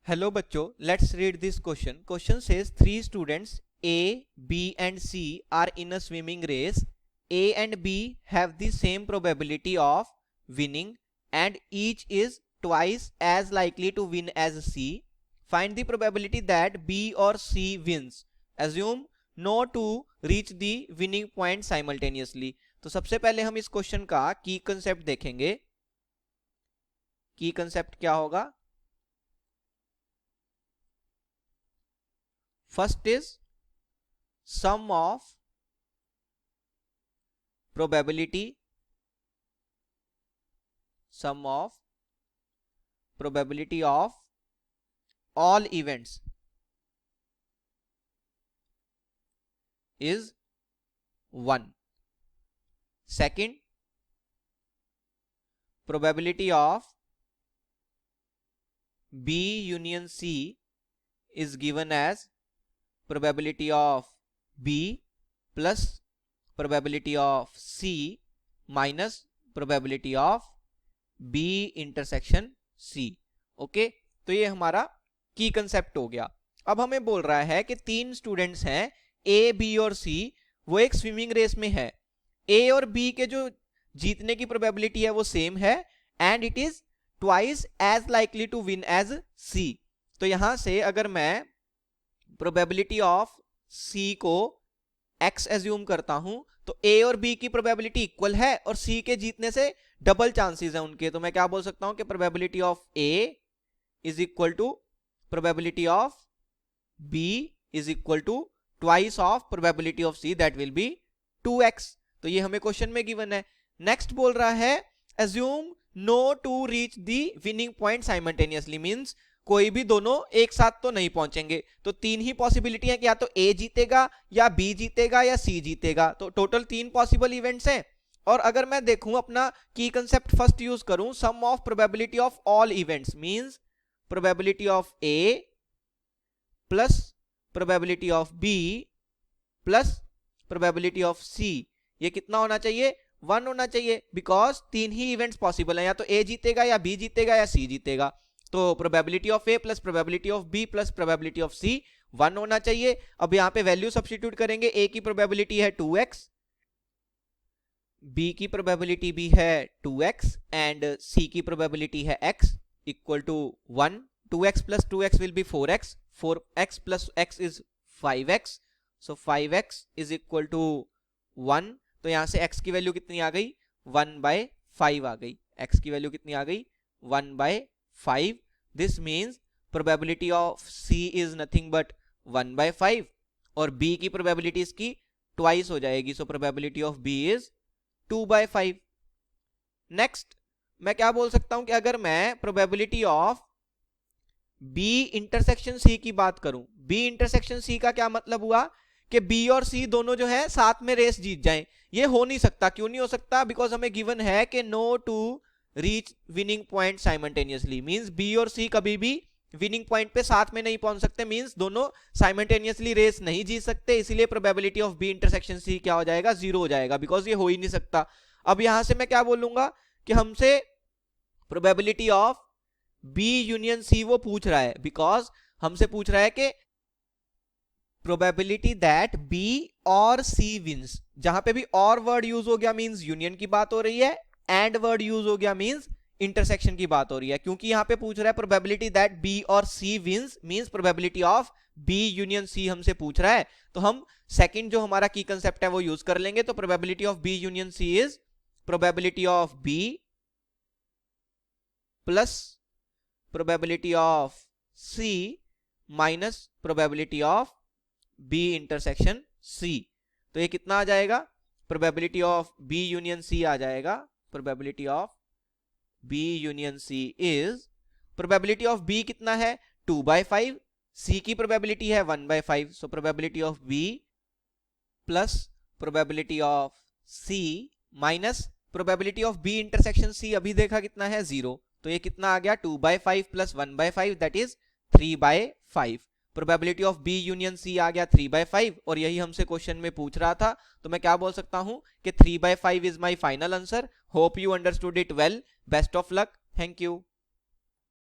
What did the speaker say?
Hello बच्चों, let's read this question. Question says three students A, B and C are in a swimming race. A and B have the same probability of winning and each is twice as likely to win as C. Find the probability that B or C wins. Assume no two reach the winning point simultaneously. तो सबसे पहले हम इस question का की concept देखेंगे. की concept क्या होगा? First is sum of probability of all events is 1. Second, probability of B union C is given as probability of B plus probability of C minus probability of B intersection C. Okay, तो ये हमारा की concept हो गया. अब हमें बोल रहा है कि तीन स्टूडेंट्स हैं A, B और C, वो एक स्विमिंग रेस में है. A और B के जो जीतने की प्रोबेबिलिटी है वो सेम है and it is twice as likely to win as C. तो यहां से अगर मैं प्रोबेबिलिटी ऑफ C को x एज्यूम करता हूं तो A और B की प्रोबेबिलिटी इक्वल है और C के जीतने से डबल चांसेस हैं उनके. तो मैं क्या बोल सकता हूं कि probability of A is equal to probability of B is equal to twice of probability of C, that will be 2x. तो ये हमें क्वेश्चन में गिवन है. नेक्स्ट बोल रहा है assume no two reach the winning point simultaneously, means कोई भी दोनों एक साथ तो नहीं पहुंचेंगे. तो तीन ही पॉसिबिलिटी है कि या तो A जीतेगा या B जीतेगा या C जीतेगा. तो टोटल तीन पॉसिबल इवेंट्स हैं. और अगर मैं देखूं अपना की कंसेप्ट फर्स्ट यूज करूं, sum of probability of all events means probability of A plus probability of B plus probability of C. ये कितना होना चाहिए? 1 होना चाहिए, बिकॉज तीन ही इवेंट्स पॉसिबल हैं, या तो A जीतेगा या B जीतेगा या C जीतेगा. तो probability of A plus probability of B plus probability of C 1 होना चाहिए. अब यहां पे वैल्यू सब्स्टिट्यूट करेंगे. A की प्रोबेबिलिटी है 2x, B की प्रोबेबिलिटी भी है 2x एंड C की प्रोबेबिलिटी है x equal to 1. 2x plus 2x will be 4x, 4x plus x is 5x, so 5x is equal to 1. तो यहां से x की वैल्यू कितनी आ गई? 1/5 आ गई. x की वैल्यू कितनी आ गई? 1/5. This means probability of C is nothing but 1/5 और B की probability इसकी twice हो जाएगी. So probability of B is 2/5. Next मैं क्या बोल सकता हूं कि अगर मैं probability of B intersection C की बात करूं, B intersection C का क्या मतलब हुआ कि B और C दोनों जो है साथ में रेस जीत जाएं. ये हो नहीं सकता. क्यों नहीं हो सकता? बिकॉज हमें गिवन है कि no two reach winning point simultaneously, means B और C कभी भी विनिंग पॉइंट पे साथ में नहीं पहुंच सकते, मींस दोनों साइमल्टेनियसली रेस नहीं जीत सकते. इसीलिए probability of B intersection C क्या हो जाएगा? 0 हो जाएगा, बिकॉज ये हो ही नहीं सकता. अब यहां से मैं क्या बोलूंगा कि हमसे probability of B union C वो पूछ रहा है, बिकॉज हमसे पूछ रहा है कि प्रोबेबिलिटी दैट B और C विंस. जहां पे भी और वर्ड यूज हो गया मींस यूनियन की बात हो रही है, एंड वर्ड यूज हो गया मींस इंटरसेक्शन की बात हो रही है. क्योंकि यहां पे पूछ रहा है प्रोबेबिलिटी दैट B और C wins means probability of B union C हमसे पूछ रहा है. तो हम सेकंड जो हमारा की कंसेप्ट है वो यूज कर लेंगे. तो probability of B union C is probability of B plus probability of C minus probability of B intersection C. तो ये कितना आ जाएगा? Probability of B union C आ जाएगा. Probability of B union C is, probability of B कितना है? 2/5. C की probability है 1/5. So probability of B plus probability of C minus probability of B intersection C अभी देखा कितना है? 0. तो ये कितना आ गया? 2/5 plus 1/5 that is 3/5. Probability of B union C आ गया 3/5 और यही हमसे क्वेश्चन में पूछ रहा था. तो मैं क्या बोल सकता हूं कि 3/5 is my final answer. Hope you understood it well. Best of luck. Thank you.